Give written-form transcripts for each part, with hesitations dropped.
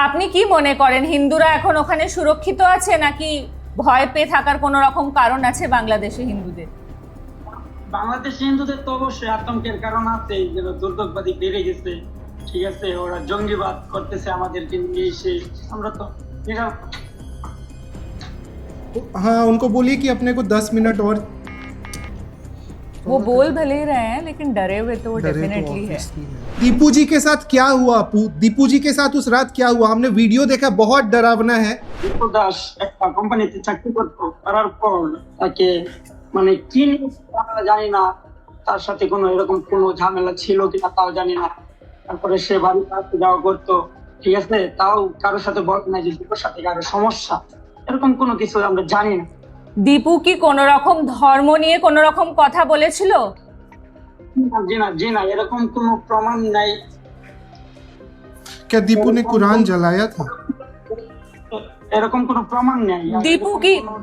আপনি কি মনে করেন হিন্দুরা এখন ওখানে সুরক্ষিত আছে নাকি ভয় পেয়ে থাকার কোনো রকম কারণ আছে বাংলাদেশে হিন্দুদের? বাংলাদেশি হিন্দুদের তো অবশ্যই আতঙ্কের কারণ আছে, যে দুর্যোগবাদী বেড়ে গেছে, ঠিক আছে, ওরা জঙ্গিবাদ করতেছে আমাদেরকে নিয়ে এসে। আমরা তো हाँ उनको बोलिए कि अपने को 10 मिनट और वो बोल भले ही रहे हैं लेकिन डरे हुए तो वो डरे तो डेफिनेटली है। obviously है। दीपू जी के साथ क्या हुआ? दीपू जी के साथ उस रात क्या हुआ? हमने वीडियो देखा, बहुत डरावना है। দীপু দাস একটা কোম্পানিতে চাকরি করতো, করার পর তাকে মানে কি নিয়ে আমরা জানি না, তার সাথে কোনো এরকম কোনো ঝামেলা ছিল কিনা তাও জানি না। তারপরে সে বাড়িতে আসতে যাওয়া করতো, ঠিক আছে, তাও কারোর সাথে বলে না যে দীপুর সাথে কারো সমস্যা, এরকম কোনো কিছু আমরা জানি না। দীপু কি কোনো রকম ধর্ম নিয়ে কোনো রকম কথা বলেছিল? জি না, জি না, এরকম কোনো প্রমাণ নাই। क्या दीपू ने कुरान जलाया था? এরকম কোনো প্রমাণ নেই।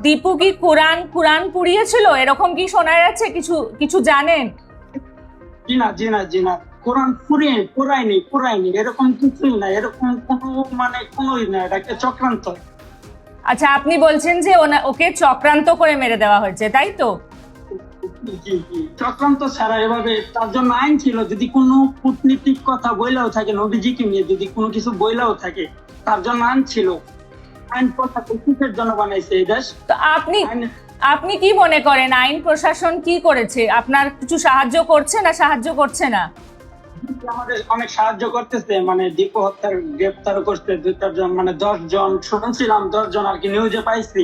দীপু কি কুরআন পুড়িয়েছিল এরকম কি শোনা যাচ্ছে? কিছু কিছু জানেন? জি না, জি না, জি না, কোরআন পুরায়নি, এরকম কিছুই না, এরকম কোনো মানে কোনোই না, এটা একটা চক্রান্ত। আচ্ছা, আপনি বলছেন যে ওকে চক্রান্ত করে মেরে দেওয়া হয়েছে, তাই তো? জি জি, চক্রান্ত ছাড়া এভাবে তার জন্য আইন ছিল। যদি কোনো কূটনীতিক কথা বইলেও থাকে, নবীজিকে নিয়ে যদি কোনো কিছু বইলেও থাকে, তার জন্য আইন ছিল। আইন কথা কিসের জন্য বানাইছে এই দেশ? তো আপনি কি মনে করেন আইন প্রশাসন কি করেছে? আপনার কিছু সাহায্য করছে না সাহায্য করছে না? আমাদের অনেক সাহায্য করতেছে, মানে দীপু হত্যার গ্রেপ্তার করতে 2-4 জন, মানে 10 জন শুনছিলাম, 10 জন আর কি নিউজে পাইছি।